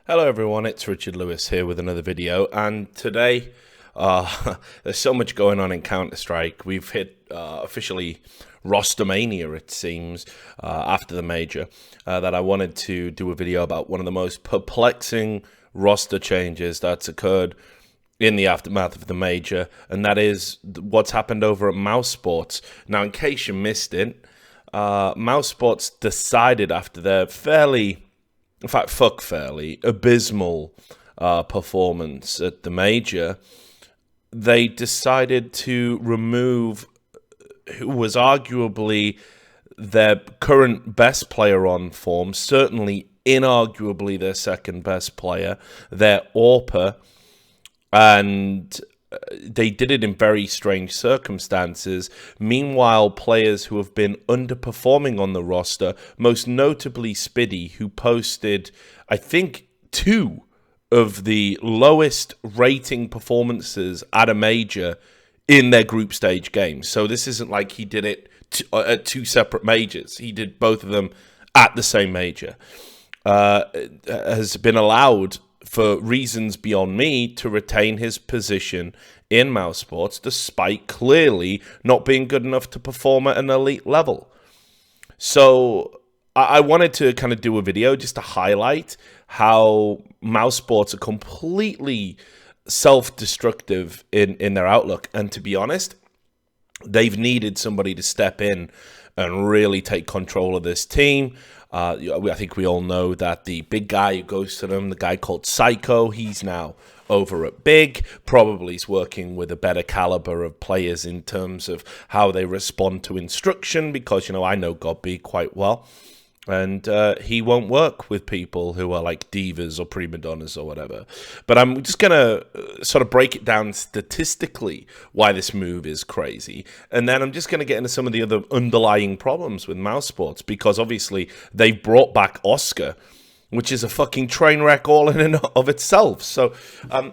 Hello everyone, it's Richard Lewis here with another video, and today there's so much going on in Counter-Strike. We've hit officially rostermania, it seems, after the major, that I wanted to do a video about one of the most perplexing roster changes that's occurred in the aftermath of the major, and that is what's happened over at Mousesports. Now, in case you missed it, Mousesports decided after their fairly abysmal performance at the major, they decided to remove who was arguably their current best player on form, certainly inarguably their second best player, their AWPer, and they did it in very strange circumstances. Meanwhile, players who have been underperforming on the roster, most notably Spiddy, who posted, I think, 2 of the lowest rating performances at a major in their group stage games. So this isn't like he did it at 2 separate majors. He did both of them at the same major. Has been allowed, for reasons beyond me, to retain his position in Mousesports, despite clearly not being good enough to perform at an elite level. So I wanted to kind of do a video just to highlight how Mousesports are completely self-destructive in their outlook. And to be honest, they've needed somebody to step in and really take control of this team. I think we all know that the big guy who goes to them, the guy called Psycho, he's now over at Big. Probably is working with a better caliber of players in terms of how they respond to instruction, because, you know, I know God B quite well. And he won't work with people who are like divas or prima donnas or whatever. But I'm just going to sort of break it down statistically why this move is crazy. And then I'm just going to get into some of the other underlying problems with Mousesports, because obviously they brought back Oscar, which is a fucking train wreck all in and of itself. So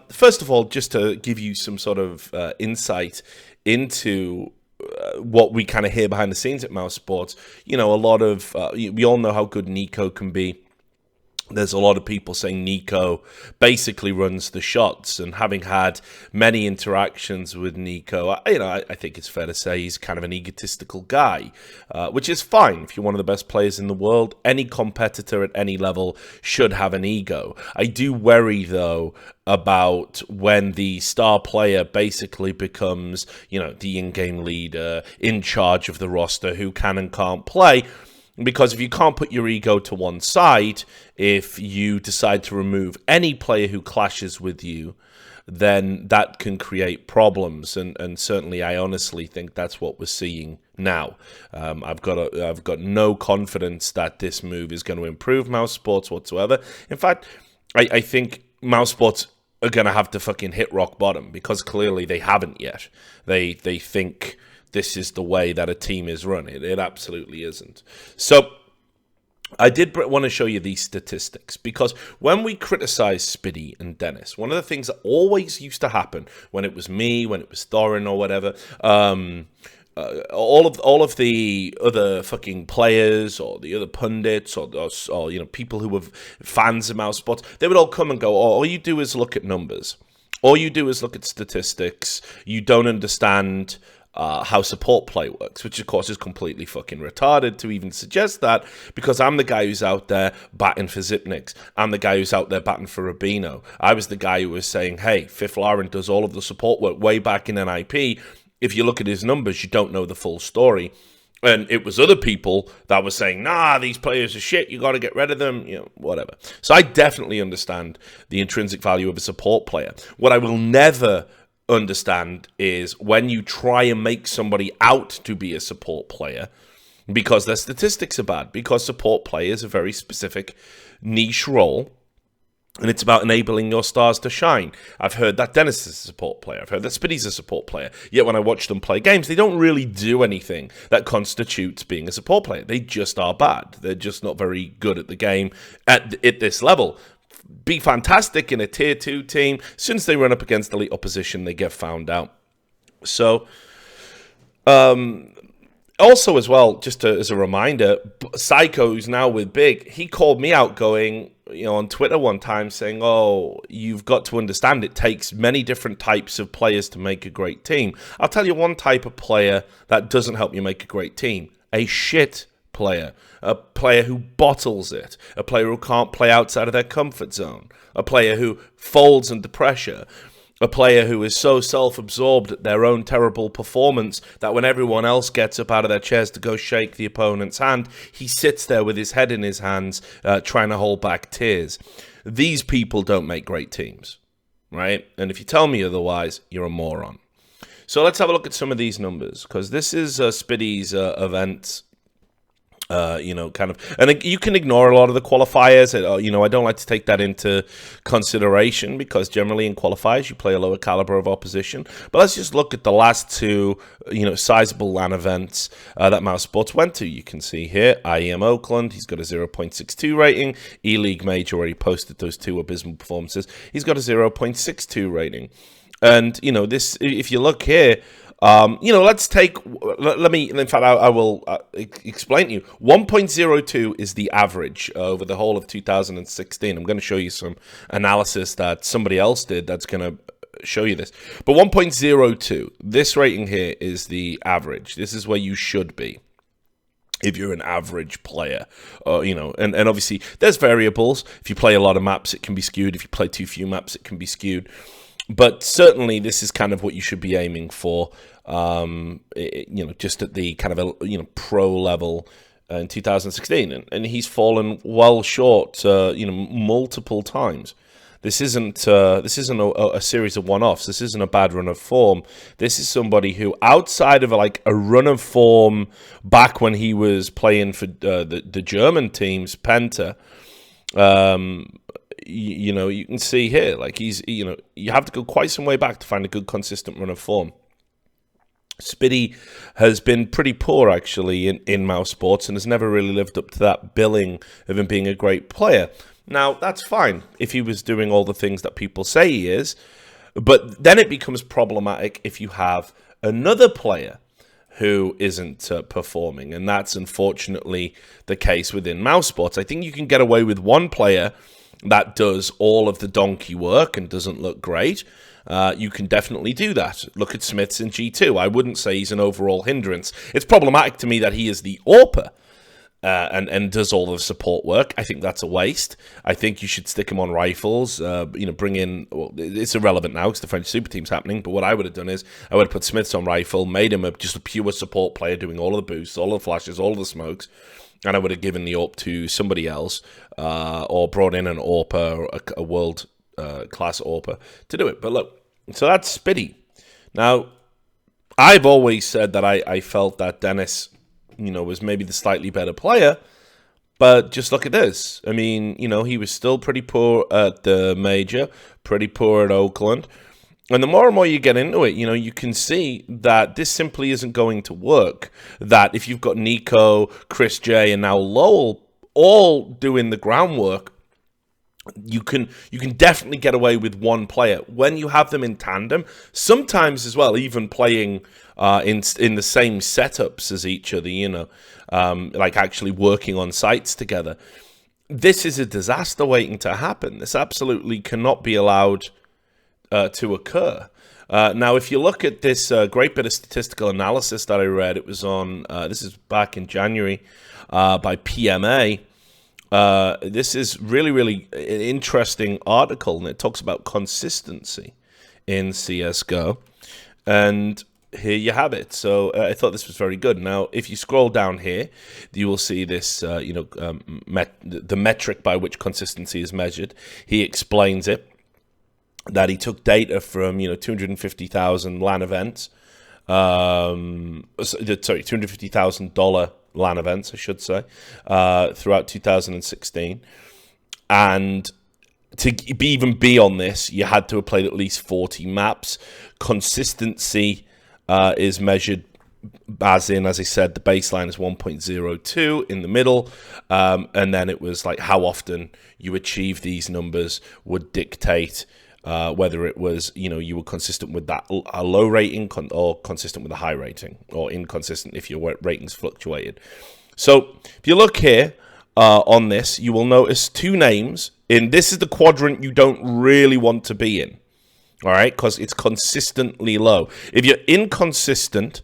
first of all, just to give you some sort of insight into what we kind of hear behind the scenes at Mousesports, you know, a lot of, we all know how good Nico can be. There's a lot of people saying Nico basically runs the shots, and having had many interactions with Nico, I think it's fair to say he's kind of an egotistical guy, which is fine. If you're one of the best players in the world, any competitor at any level should have an ego. I do worry, though, about when the star player basically becomes, you know, the in-game leader, in charge of the roster, who can and can't play. Because if you can't put your ego to one side, if you decide to remove any player who clashes with you, then that can create problems. And certainly, I honestly think that's what we're seeing now. I've got no confidence that this move is going to improve Mousesports whatsoever. In fact, I think Mousesports are going to have to fucking hit rock bottom, because clearly they haven't yet. They think this is the way that a team is run. It absolutely isn't. So I did want to show you these statistics, because when we criticize Spiddy and Dennis, one of the things that always used to happen when it was me, when it was Thorin or whatever, all of the other fucking players or the other pundits or you know, people who were fans of Mousesports, they would all come and go, oh, all you do is look at numbers. All you do is look at statistics. You don't understand how support play works, which of course is completely fucking retarded to even suggest that, because I'm the guy who's out there batting for Zipniks. I'm the guy who's out there batting for Rubino. I was the guy who was saying, hey, Fifth Lauren does all of the support work way back in NIP. If you look at his numbers, you don't know the full story. And it was other people that were saying, nah, these players are shit, you got to get rid of them, you know, whatever. So I definitely understand the intrinsic value of a support player. What I will never understand is when you try and make somebody out to be a support player because their statistics are bad, because support play is a very specific niche role, and it's about enabling your stars to shine. I've heard that Dennis is a support player. I've heard that Spiddy's a support player. Yet when I watch them play games, they don't really do anything that constitutes being a support player. They just are bad. They're just not very good at the game at this level. Be fantastic in a tier 2 team. Since they run up against elite opposition, they get found out. So, also as well, just as a reminder, Psycho, who's now with Big, he called me out going, on Twitter one time saying, "Oh, you've got to understand it takes many different types of players to make a great team." I'll tell you one type of player that doesn't help you make a great team: a shit player, a player who bottles it, a player who can't play outside of their comfort zone, a player who folds under pressure. A player who is so self-absorbed at their own terrible performance that when everyone else gets up out of their chairs to go shake the opponent's hand, he sits there with his head in his hands, trying to hold back tears. These people don't make great teams, right? And if you tell me otherwise, you're a moron. So let's have a look at some of these numbers, because this is Spiddy's event. And you can ignore a lot of the qualifiers. I don't like to take that into consideration because generally in qualifiers you play a lower caliber of opposition. But let's just look at the last two, sizable LAN events that Mousesports went to. You can see here, IEM Oakland, he's got a 0.62 rating. E-League Major, where he posted those two abysmal performances, he's got a 0.62 rating. And, this, if you look here, let's take, I will explain to you. 1.02 is the average over the whole of 2016. I'm going to show you some analysis that somebody else did that's going to show you this. But 1.02, this rating here is the average. This is where you should be if you're an average player, and obviously there's variables. If you play a lot of maps, it can be skewed. If you play too few maps, it can be skewed. But certainly, this is kind of what you should be aiming for, just at the kind of pro level in 2016, and he's fallen well short, multiple times. This isn't a series of one-offs. This isn't a bad run of form. This is somebody who, outside of a run of form back when he was playing for the German teams, Penta. You can see here, he's, you have to go quite some way back to find a good, consistent run of form. Spiddy has been pretty poor, actually, in Mousesports and has never really lived up to that billing of him being a great player. Now, that's fine if he was doing all the things that people say he is, but then it becomes problematic if you have another player who isn't performing, and that's unfortunately the case within Mousesports. I think you can get away with one player that does all of the donkey work and doesn't look great. You can definitely do that. Look at Smiths in G2. I wouldn't say he's an overall hindrance. It's problematic to me that he is the AWPer and does all the support work. I think that's a waste. I think you should stick him on rifles. Bring in. Well, it's irrelevant now because the French Super Team's happening. But what I would have done is I would have put Smiths on rifle, made him just a pure support player, doing all of the boosts, all of the flashes, all of the smokes. And I would have given the AWP to somebody else, or brought in an AWPer, or a world class AWPer to do it. But look, so that's Spiddy. Now, I've always said that I felt that Dennis, was maybe the slightly better player. But just look at this. I mean, he was still pretty poor at the major, pretty poor at Oakland. And the more and more you get into it, you can see that this simply isn't going to work. That if you've got Nico, Chris J, and now Lowell all doing the groundwork, you can definitely get away with one player. When you have them in tandem, sometimes as well, even playing in the same setups as each other, actually working on sites together. This is a disaster waiting to happen. This absolutely cannot be allowed to occur. Now, if you look at this great bit of statistical analysis that I read, it was on, this is back in January, by PMA. This is really, really an interesting article, and it talks about consistency in CSGO. And here you have it. So I thought this was very good. Now, if you scroll down here, you will see this, the metric by which consistency is measured. He explains it. That he took data from 250,000 LAN events, $250,000 LAN events, I should say, throughout 2016, and to even be on this, you had to have played at least 40 maps. Consistency is measured as I said, the baseline is 1.02 in the middle, and then it was like how often you achieve these numbers would dictate whether it was, you were consistent with that a low rating or consistent with a high rating, or inconsistent if your ratings fluctuated. So if you look here on this, you will notice two names This is the quadrant you don't really want to be in. All right, because it's consistently low. If you're inconsistent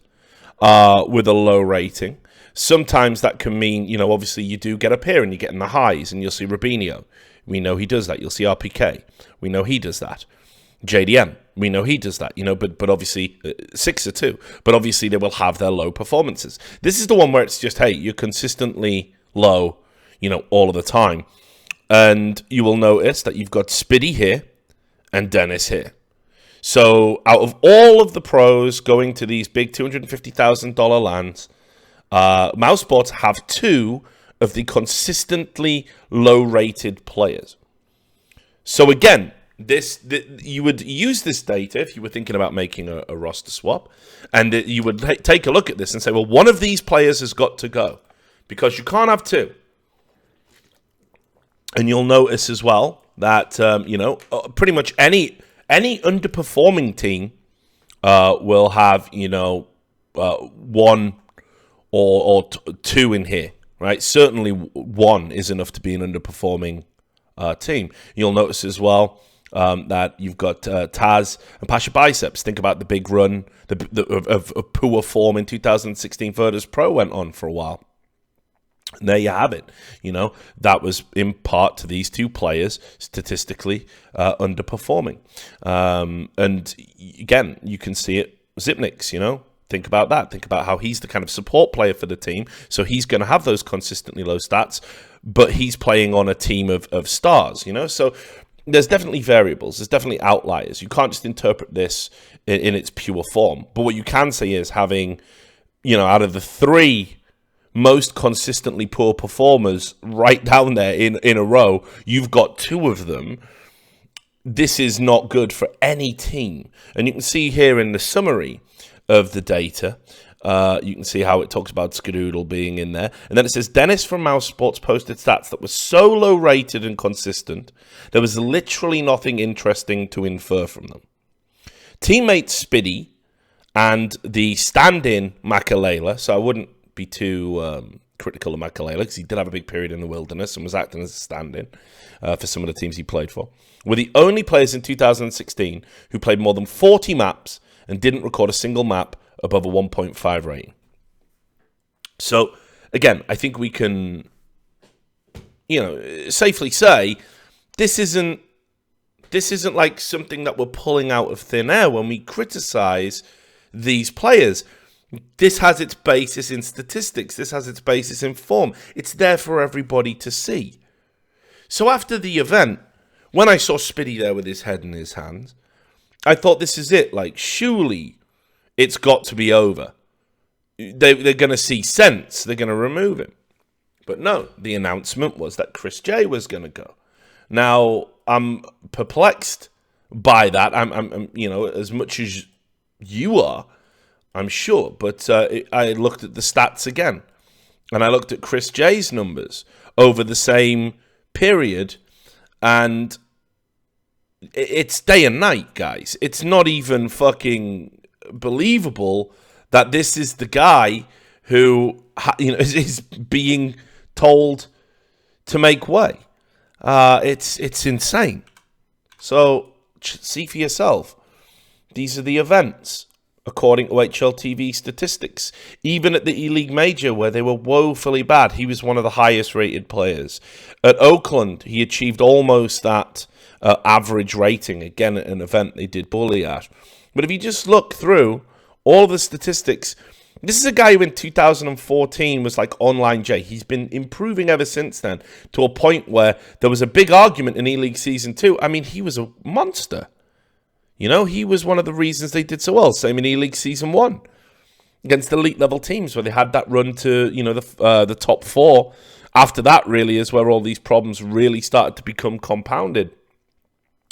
with a low rating, sometimes that can mean, obviously you do get up here and you get in the highs, and you'll see Rubinho. We know he does that. You'll see RPK. We know he does that. JDM, we know he does that, but obviously Sixer too. But obviously they will have their low performances. This is the one where it's just, hey, you're consistently low, all of the time. And you will notice that you've got Spiddy here and Dennis here. So out of all of the pros going to these big $250,000 lands, Mousesports have 2 of the consistently low-rated players. So again, you would use this data if you were thinking about making a roster swap, and you would take a look at this and say, well, one of these players has got to go, because you can't have 2. And you'll notice as well that pretty much any underperforming team will have 1 or 2 in here, right? Certainly 1 is enough to be an underperforming team. You'll notice as well that you've got Taz and Pasha Biceps. Think about the big run of poor form in 2016 Virtus Pro went on for a while. And there you have it. That was in part to these 2 players statistically underperforming. And again, you can see it. Zipniks, think about that. Think about how he's the kind of support player for the team. So he's going to have those consistently low stats, but he's playing on a team of stars, So there's definitely variables. There's definitely outliers. You can't just interpret this in its pure form. But what you can say is having, out of the 3 most consistently poor performers right down there in a row, you've got 2 of them. This is not good for any team. And you can see here in the summary of the data, you can see how it talks about Skadoodle being in there. And then it says, Dennis from Mousesports posted stats that were so low rated and consistent, there was literally nothing interesting to infer from them. Teammate Spiddy and the stand-in Makalele, so I wouldn't be too critical of Makalele, because he did have a big period in the wilderness and was acting as a stand-in for some of the teams he played for, were the only players in 2016 who played more than 40 maps and didn't record a single map above a 1.5 rating. So, again, I think we can, safely say this isn't like something that we're pulling out of thin air when we criticize these players. This has its basis in statistics. This has its basis in form. It's there for everybody to see. So after the event, when I saw Spiddy there with his head in his hands, I thought, this is it. Like, surely it's got to be over. They're going to see sense. They're going to remove him. But no, the announcement was that Chris J was going to go. Now, I'm perplexed by that. I'm as much as you are, I'm sure. But I looked at the stats again, and I looked at Chris J's numbers over the same period, and it's day and night, guys. It's not even fucking believable that this is the guy who is being told to make way. It's insane. So see for yourself. These are the events, according to HLTV statistics. Even at the E-League Major, where they were woefully bad, he was one of the highest rated players. At Oakland, he achieved almost that average rating, again at an event they did bully at. But if you just look through all of the statistics, this is a guy who in 2014 was like Online J. He's been improving ever since then, to a point where there was a big argument in E-League Season 2. I mean, he was a monster. He was one of the reasons they did so well. Same in E-League Season 1 against elite level teams, where they had that run to, the top 4. After that, really, is where all these problems really started to become compounded.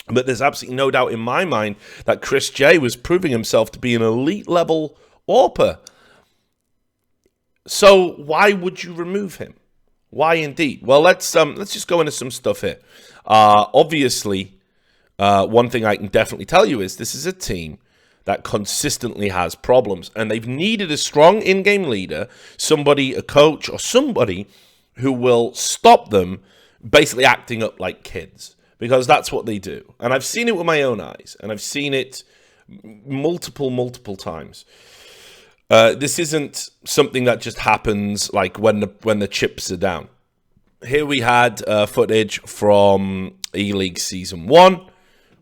But there's absolutely no doubt in my mind that Chris J was proving himself to be an elite level AWPer. So why would you remove him? Why indeed? Well, let's just go into some stuff here. Obviously, one thing I can definitely tell you is this is a team that consistently has problems, and they've needed a strong in-game leader, somebody, a coach, or somebody who will stop them basically acting up like kids, because that's what they do. And I've seen it with my own eyes, and I've seen it multiple times. This isn't something that just happens like when the chips are down. Here we had footage from E-League Season 1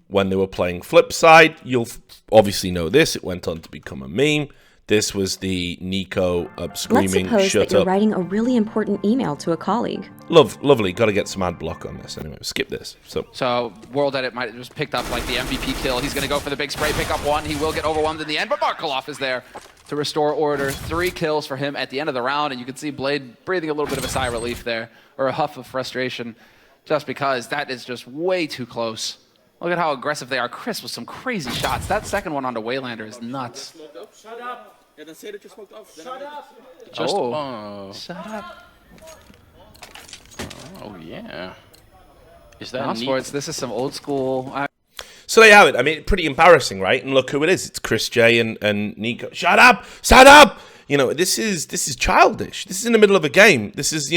when they were playing Flipside. You'll obviously know this. It went on to become a meme. This was the Nico screaming, "Let's suppose "Shut that you're up." writing a really important email to a colleague. Lovely. Got to get some ad block on this. Anyway, skip this. So World Edit might have just picked up like the MVP kill. He's going to go for the big spray, pick up one. He will get overwhelmed in the end, but Markaloff is there to restore order. 3 kills for him at the end of the round, and you can see Blade breathing a little bit of a sigh of relief there, or a huff of frustration, just because that is just way too close. Look at how aggressive they are. Chris with some crazy shots. That second one onto Waylander is nuts. Shut up. Yeah, then say that you smoked off. Shut up. Shut up. Oh, yeah. Is that Mousesports, this is some old school. So there you have it. I mean, pretty embarrassing, right? And look who it is. It's Chris J and Nico. Shut up! Shut up! You know, this is childish. This is in the middle of a game. This is,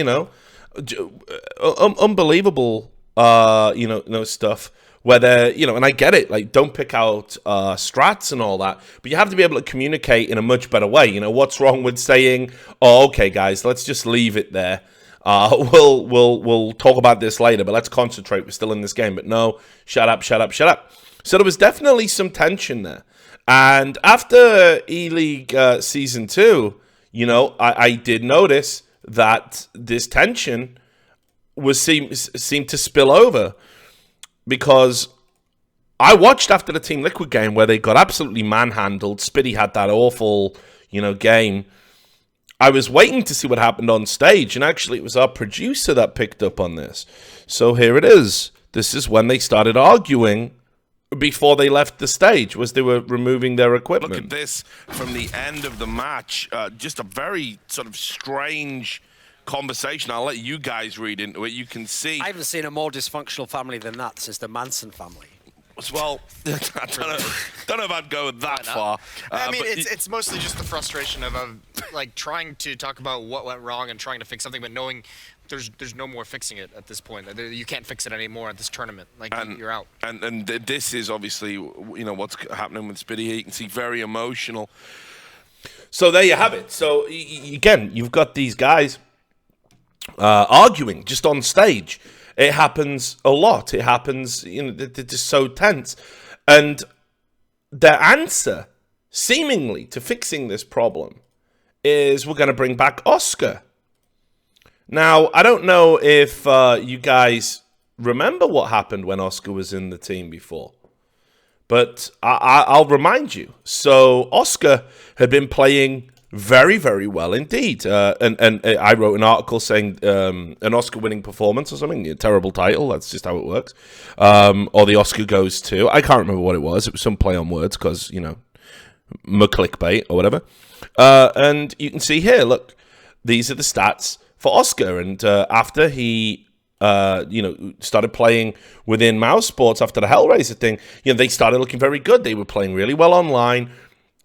unbelievable, stuff. Whether, and I get it, like, don't pick out strats and all that, but you have to be able to communicate in a much better way. What's wrong with saying, "Oh, okay, guys, let's just leave it there. We'll talk about this later, but let's concentrate. We're still in this game." But no, shut up. So there was definitely some tension there. And after E-League Season 2, I did notice that this tension seemed to spill over. Because I watched after the Team Liquid game where they got absolutely manhandled. Spitty had that awful, game. I was waiting to see what happened on stage, and actually it was our producer that picked up on this. So here it is. This is when they started arguing before they left the stage, was they were removing their equipment. Look at this from the end of the match. Just a very sort of strange conversation. I'll let you guys read into it. You can see. I haven't seen a more dysfunctional family than that since the Manson family. Well, I don't know if I'd go that far. I mean, it's mostly just the frustration of like trying to talk about what went wrong and trying to fix something, but knowing there's no more fixing it at this point. You can't fix it anymore at this tournament. Like, you're out. And this is obviously what's happening with Spitty here. You can see very emotional. So there you have it. So again, you've got these guys arguing just on stage. It happens a lot. It happens, they're just so tense. And their answer, seemingly, to fixing this problem is we're going to bring back Oscar. Now, I don't know if you guys remember what happened when Oscar was in the team before. But I'll remind you. So Oscar had been playing very, very well indeed. And I wrote an article saying an Oscar-winning performance or something. A terrible title. That's just how it works. Or the Oscar goes to. I can't remember what it was. It was some play on words because, clickbait or whatever. And you can see here, look, these are the stats for Oscar. And after he started playing within Mousesports after the Hellraiser thing, they started looking very good. They were playing really well online.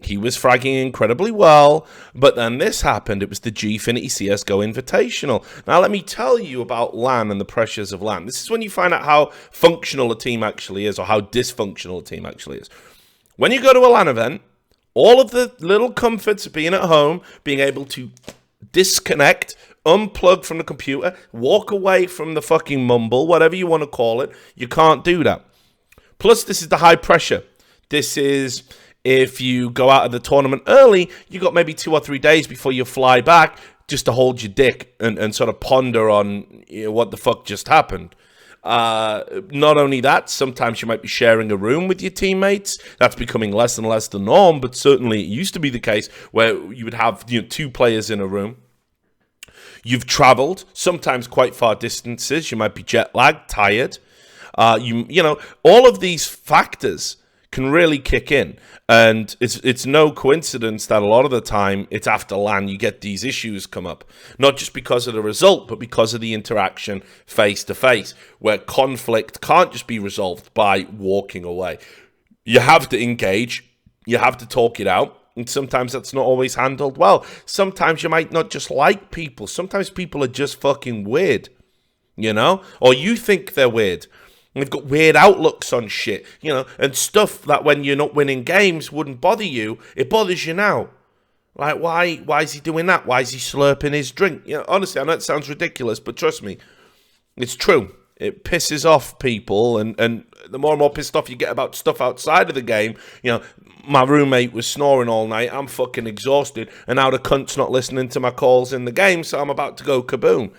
He was fragging incredibly well, but then this happened. It was the Gfinity CSGO Invitational. Now, let me tell you about LAN and the pressures of LAN. This is when you find out how functional a team actually is, or how dysfunctional a team actually is. When you go to a LAN event, all of the little comforts of being at home, being able to disconnect, unplug from the computer, walk away from the fucking mumble, whatever you want to call it, you can't do that. Plus, this is the high pressure. This is... If you go out of the tournament early, you got maybe 2 or 3 days before you fly back just to hold your dick and sort of ponder on what the fuck just happened. Not only that, sometimes you might be sharing a room with your teammates. That's becoming less and less the norm, but certainly it used to be the case where you would have 2 players in a room. You've traveled, sometimes quite far distances. You might be jet lagged, tired. All of these factors can really kick in. And it's no coincidence that a lot of the time it's after LAN you get these issues come up. Not just because of the result, but because of the interaction face-to-face, where conflict can't just be resolved by walking away. You have to engage, you have to talk it out, and sometimes that's not always handled well. Sometimes you might not just like people. Sometimes people are just fucking weird. you know? Or you think they're weird. They've got weird outlooks on shit, you know, and stuff that when you're not winning games wouldn't bother you, it bothers you now. Like, why is he doing that? Why is he slurping his drink? You know, honestly, I know it sounds ridiculous, but trust me, it's true. It pisses off people, and the more and more pissed off you get about stuff outside of the game, you know, my roommate was snoring all night, I'm fucking exhausted, and now the cunt's not listening to my calls in the game, so I'm about to go kaboom.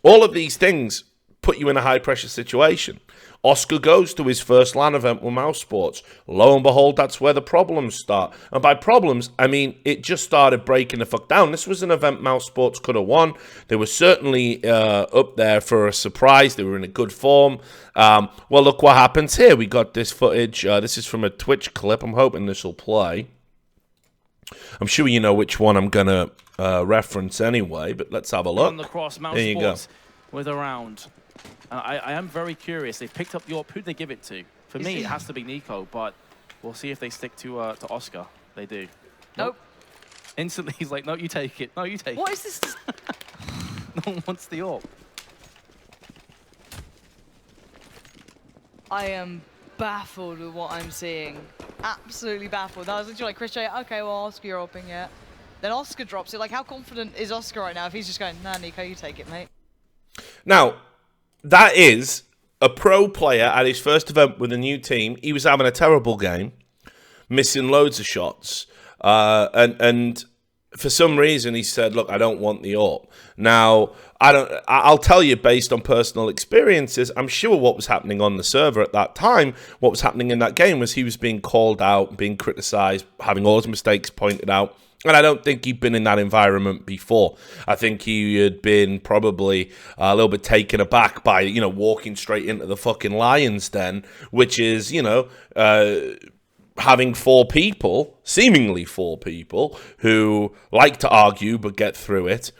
All of these things put you in a high-pressure situation. Oscar goes to his first LAN event with Mousesports. Lo and behold, that's where the problems start. And by problems, I mean it just started breaking the fuck down. This was an event Mousesports could have won. They were certainly up there for a surprise. They were in a good form. Well, look what happens here. We got this footage. This is from a Twitch clip. I'm hoping this will play. I'm sure you know which one I'm going to reference anyway, but let's have a look. On the cross, there you go. With a round. I am very curious. They've picked up the AWP. Who'd they give it to? For me, it has to be Nico, but we'll see if they stick to Oscar. They do. Nope. Instantly, he's like, no, you take it. No, you take it. What is this? No one wants the AWP. I am baffled with what I'm seeing. Absolutely baffled. I was literally like, Chris J, okay, well, Oscar, you're AWPing, yeah. Then Oscar drops it. Like, how confident is Oscar right now if he's just going, nah, Nico, you take it, mate? Now, that is a pro player at his first event with a new team. He was having a terrible game, missing loads of shots, and for some reason he said, "Look, I don't want the AWP." Now, I'll tell you based on personal experiences. I'm sure what was happening on the server at that time, what was happening in that game, was he was being called out, being criticised, having all his mistakes pointed out. And I don't think he'd been in that environment before. I think he had been probably a little bit taken aback by, you know, walking straight into the fucking lion's den, which is, you know, having four people, seemingly four people, who like to argue but get through it.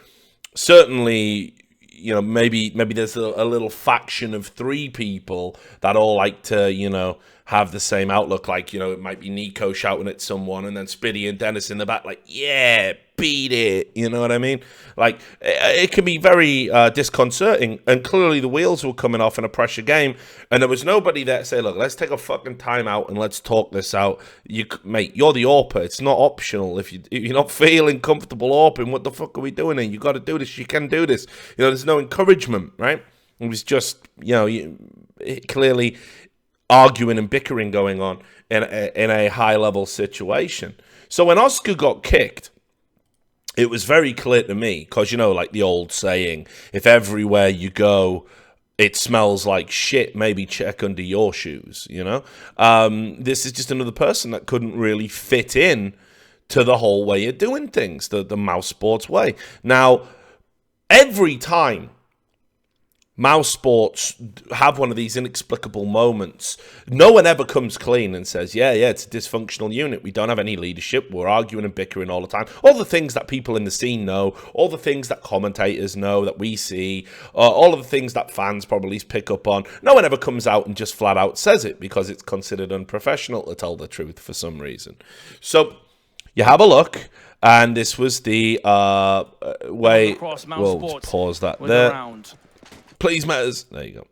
Certainly, you know, maybe there's a little faction of three people that all like to, you know, have the same outlook. Like, you know, it might be Nico shouting at someone and then Spiddy and Dennis in the back like, yeah, beat it. You know what I mean? Like, it can be very disconcerting. And clearly the wheels were coming off in a pressure game. And there was nobody there to say, look, let's take a fucking time out and let's talk this out. Mate, you're the AWPer. It's not optional. If you're not feeling comfortable AWPing, what the fuck are we doing here? You got to do this. You can do this. You know, there's no encouragement, right? It was just, you know, clearly arguing and bickering going on in a high-level situation. So when Oscar got kicked, it was very clear to me, because, you know, like the old saying, if everywhere you go it smells like shit, maybe check under your shoes, you know? This is just another person that couldn't really fit in to the whole way of doing things, the Mousesports way. Now, every time Mousesports have one of these inexplicable moments, no one ever comes clean and says, yeah, it's a dysfunctional unit. We don't have any leadership. We're arguing and bickering all the time. All the things that people in the scene know, all the things that commentators know, that we see, all of the things that fans probably pick up on. No one ever comes out and just flat out says it because it's considered unprofessional to tell the truth for some reason. So you have a look, and this was the way. We'll pause that there. Please matters. There you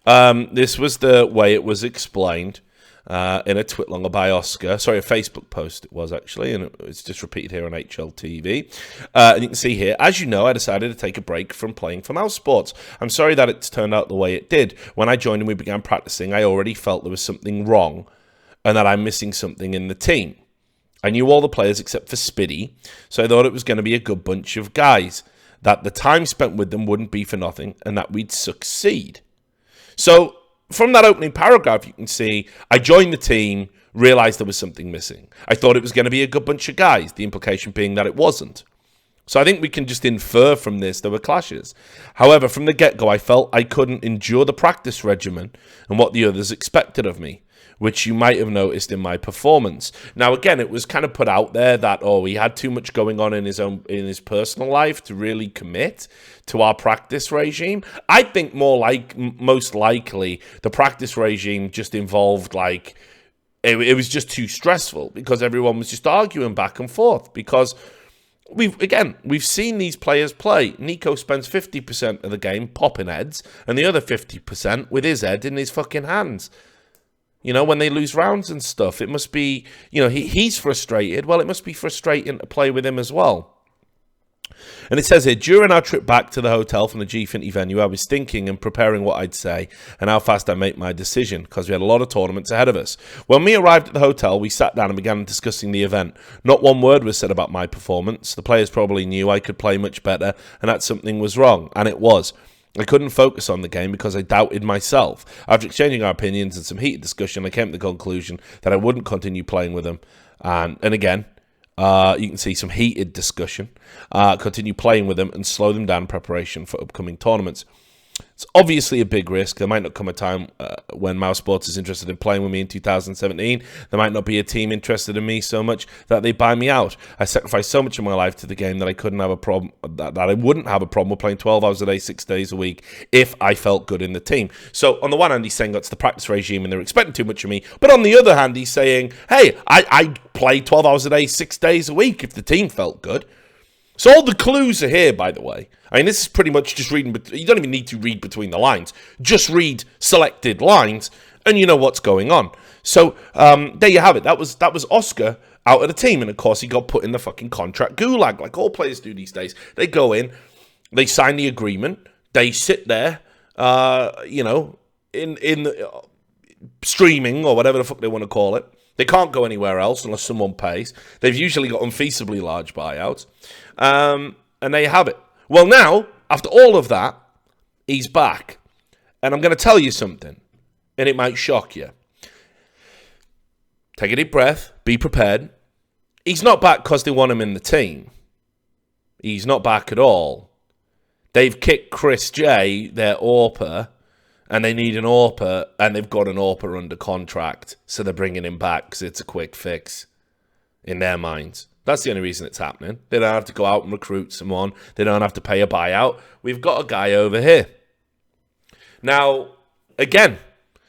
go. This was the way it was explained in a twitlonger by Oscar. Sorry, a Facebook post it was actually, and it's just repeated here on HLTV. And you can see here, as you know, I decided to take a break from playing for Mousesports. I'm sorry that it's turned out the way it did. When I joined and we began practicing, I already felt there was something wrong and that I'm missing something in the team. I knew all the players except for Spiddy, so I thought it was going to be a good bunch of guys, that the time spent with them wouldn't be for nothing, and that we'd succeed. So from that opening paragraph, you can see I joined the team, realized there was something missing. I thought it was going to be a good bunch of guys, the implication being that it wasn't. So I think we can just infer from this there were clashes. However, from the get-go, I felt I couldn't endure the practice regimen and what the others expected of me, which you might have noticed in my performance. Now, again, it was kind of put out there that, oh, he had too much going on in his personal life to really commit to our practice regime. I think most likely the practice regime just involved, like, it was just too stressful because everyone was just arguing back and forth. Because we've seen these players play. Nico spends 50% of the game popping heads, and the other 50% with his head in his fucking hands. You know, when they lose rounds and stuff, it must be, you know, he's frustrated. Well, it must be frustrating to play with him as well. And it says here, during our trip back to the hotel from the G50 venue, I was thinking and preparing what I'd say and how fast I'd make my decision, because we had a lot of tournaments ahead of us. When we arrived at the hotel, we sat down and began discussing the event. Not one word was said about my performance. The players probably knew I could play much better and that something was wrong, and it was. I couldn't focus on the game because I doubted myself. After exchanging our opinions and some heated discussion, I came to the conclusion that I wouldn't continue playing with them. And again, you can see some heated discussion. Continue playing with them and slow them down in preparation for upcoming tournaments. It's obviously a big risk. There might not come a time when Mousesports is interested in playing with me in 2017. There might not be a team interested in me so much that they buy me out. I sacrificed so much of my life to the game that I couldn't have a problem. That I wouldn't have a problem with playing 12 hours a day, 6 days a week, if I felt good in the team. So on the one hand, he's saying that's the practice regime and they're expecting too much of me. But on the other hand, he's saying, hey, I'd play 12 hours a day, 6 days a week if the team felt good. So all the clues are here, by the way. I mean, this is pretty much just reading. You don't even need to read between the lines. Just read selected lines, and you know what's going on. So there you have it. That was Oscar out of the team, and of course he got put in the fucking contract gulag, like all players do these days. They go in, they sign the agreement, they sit there, you know, in the, streaming or whatever the fuck they want to call it. They can't go anywhere else unless someone pays. They've usually got unfeasibly large buyouts. And there you have it. Well, now, after all of that, he's back. And I'm going to tell you something, and it might shock you. Take a deep breath. Be prepared. He's not back because they want him in the team. He's not back at all. They've kicked Chris J, their AWPer, and they need an AWPer, and they've got an AWPer under contract, so they're bringing him back because it's a quick fix in their minds. That's the only reason it's happening. They don't have to go out and recruit someone. They don't have to pay a buyout. We've got a guy over here. Now, again,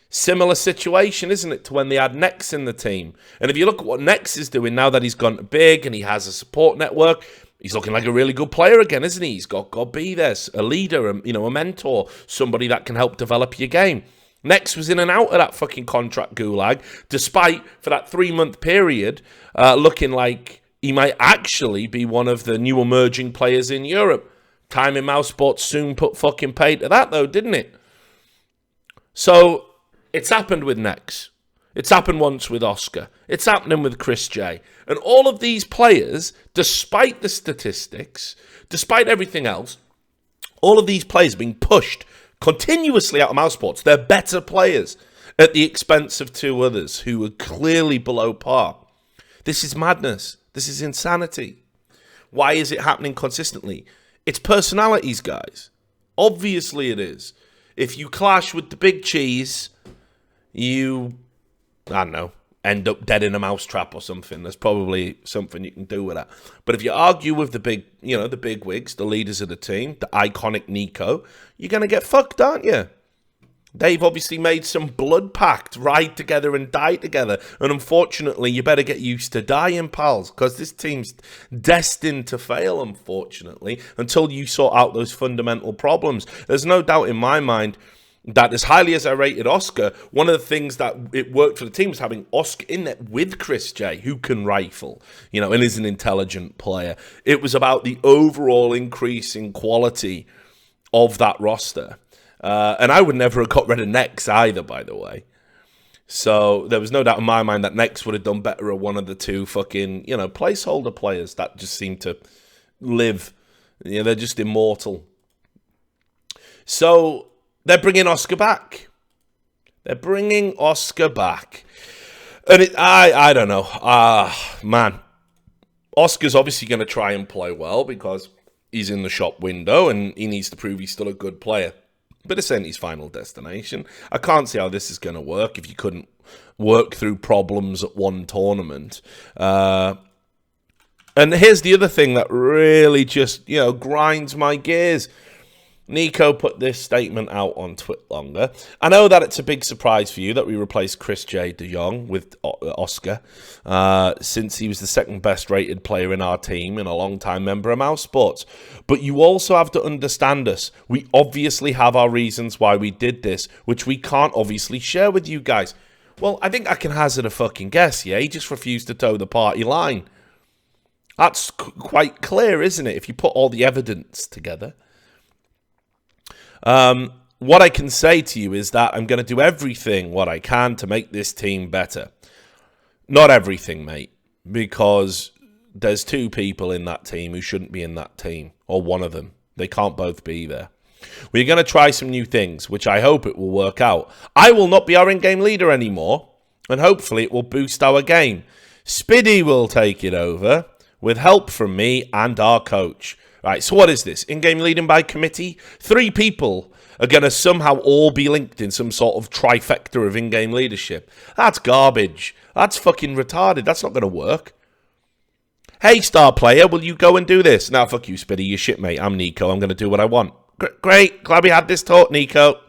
similar situation, isn't it, to when they had Nex in the team? And if you look at what Nex is doing now that he's gone big and he has a support network, he's looking like a really good player again, isn't he? He's got to be there, a leader, a mentor, somebody that can help develop your game. Nex was in and out of that fucking contract gulag, despite, for that 3-month period, looking like he might actually be one of the new emerging players in Europe. Time in Mousesports soon put fucking pay to that, though, didn't it? So, it's happened with Nex. It's happened once with Oscar. It's happening with Chris J. And all of these players, despite the statistics, despite everything else, all of these players are being pushed continuously out of Mousesports. They're better players at the expense of two others who are clearly below par. This is madness. This is insanity. Why is it happening consistently? It's personalities, guys. Obviously it is. If you clash with the big cheese, you, I don't know, end up dead in a mousetrap or something. There's probably something you can do with that. But if you argue with the big, the big wigs, the leaders of the team, the iconic Nico, you're going to get fucked, aren't you? They've obviously made some blood pact, ride together and die together. And unfortunately, you better get used to dying, pals, because this team's destined to fail, unfortunately, until you sort out those fundamental problems. There's no doubt in my mind that, as highly as I rated Oscar, one of the things that it worked for the team was having Oscar in there with Chris J, who can rifle, and is an intelligent player. It was about the overall increase in quality of that roster. And I would never have got rid of Nex either, by the way. So there was no doubt in my mind that Nex would have done better at one of the two fucking, placeholder players that just seem to live. They're just immortal. So they're bringing Oscar back. And I don't know. Man. Oscar's obviously going to try and play well because he's in the shop window and he needs to prove he's still a good player. But it's ain't his final destination. I can't see how this is going to work if you couldn't work through problems at one tournament. And here's the other thing that really just, grinds my gears. Nico put this statement out on Twitlonger. I know that it's a big surprise for you that we replaced Chris J. de Jong with Oscar, since he was the second best rated player in our team and a long-time member of Mousesports. But you also have to understand us. We obviously have our reasons why we did this, which we can't obviously share with you guys. Well, I think I can hazard a fucking guess, yeah? He just refused to toe the party line. That's quite clear, isn't it, if you put all the evidence together? What I can say to you is that I'm going to do everything what I can to make this team better. Not everything, mate, because there's two people in that team who shouldn't be in that team, or one of them. They can't both be there. We're going to try some new things, which I hope it will work out. I will not be our in-game leader anymore, and hopefully it will boost our game. Spiddy will take it over, with help from me and our coach. Right, so what is this? In-game leading by committee? 3 people are going to somehow all be linked in some sort of trifecta of in-game leadership. That's garbage. That's fucking retarded. That's not going to work. Hey, star player, will you go and do this? Now, fuck you, Spiddy. You shit, mate. I'm Nico. I'm going to do what I want. Great. Glad we had this talk, Nico.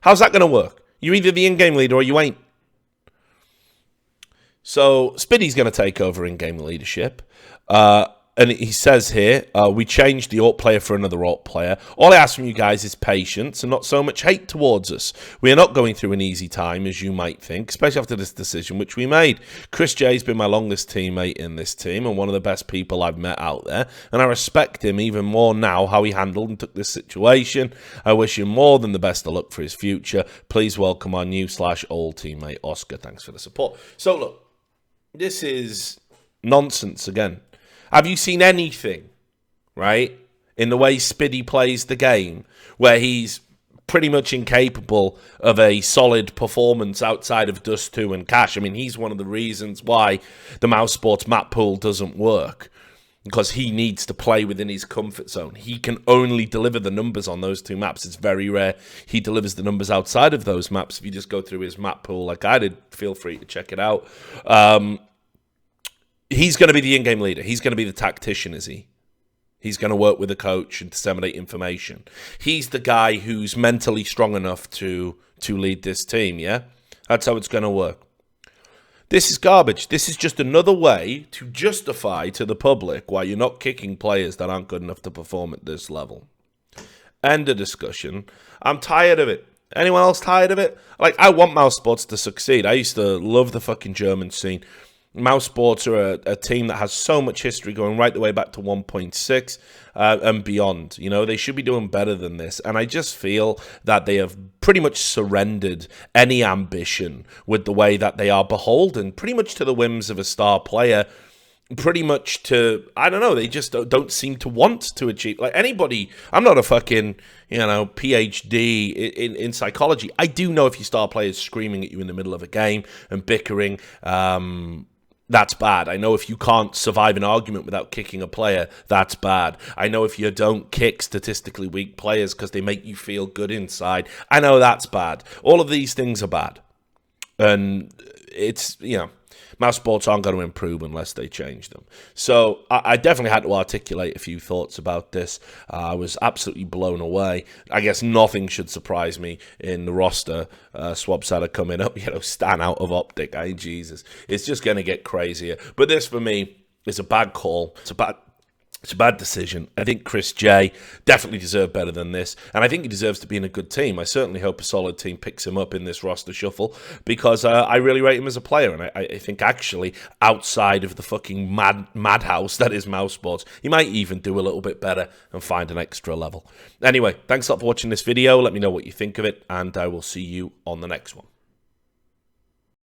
How's that going to work? You're either the in-game leader or you ain't. So, Spiddy's going to take over in-game leadership. And he says here, we changed the AWP player for another AWP player. All I ask from you guys is patience and not so much hate towards us. We are not going through an easy time, as you might think, especially after this decision which we made. Chris J's been my longest teammate in this team and one of the best people I've met out there. And I respect him even more now, how he handled and took this situation. I wish him more than the best of luck for his future. Please welcome our new/old teammate, Oscar. Thanks for the support. So, look, this is nonsense again. Have you seen anything, right, in the way Spiddy plays the game, where he's pretty much incapable of a solid performance outside of Dust 2 and Cash? I mean, he's one of the reasons why the Mousesports map pool doesn't work, because he needs to play within his comfort zone. He can only deliver the numbers on those 2 maps. It's very rare he delivers the numbers outside of those maps. If you just go through his map pool like I did, feel free to check it out. He's going to be the in-game leader. He's going to be the tactician, is he? He's going to work with a coach and disseminate information. He's the guy who's mentally strong enough to lead this team, yeah? That's how it's going to work. This is garbage. This is just another way to justify to the public why you're not kicking players that aren't good enough to perform at this level. End of discussion. I'm tired of it. Anyone else tired of it? Like, I want Mousesports to succeed. I used to love the fucking German scene. Mousesports are a team that has so much history going right the way back to 1.6 and beyond. You know, they should be doing better than this. And I just feel that they have pretty much surrendered any ambition with the way that they are beholden pretty much to the whims of a star player. Pretty much to, I don't know, they just don't seem to want to achieve. Like anybody, I'm not a fucking, PhD in psychology. I do know if your star player is screaming at you in the middle of a game and bickering, that's bad. I know if you can't survive an argument without kicking a player, that's bad. I know if you don't kick statistically weak players because they make you feel good inside, I know that's bad. All of these things are bad. And it's, Mousesports aren't going to improve unless they change them. So I definitely had to articulate a few thoughts about this. I was absolutely blown away. I guess nothing should surprise me in the roster swaps that are coming up. Stan out of Optic. Jesus. It's just going to get crazier. But this, for me, is a bad call. It's a bad decision. I think Chris J definitely deserved better than this, and I think he deserves to be in a good team. I certainly hope a solid team picks him up in this roster shuffle, because I really rate him as a player, and I think actually outside of the fucking madhouse that is Mousesports, he might even do a little bit better and find an extra level. Anyway, thanks a lot for watching this video. Let me know what you think of it, and I will see you on the next one.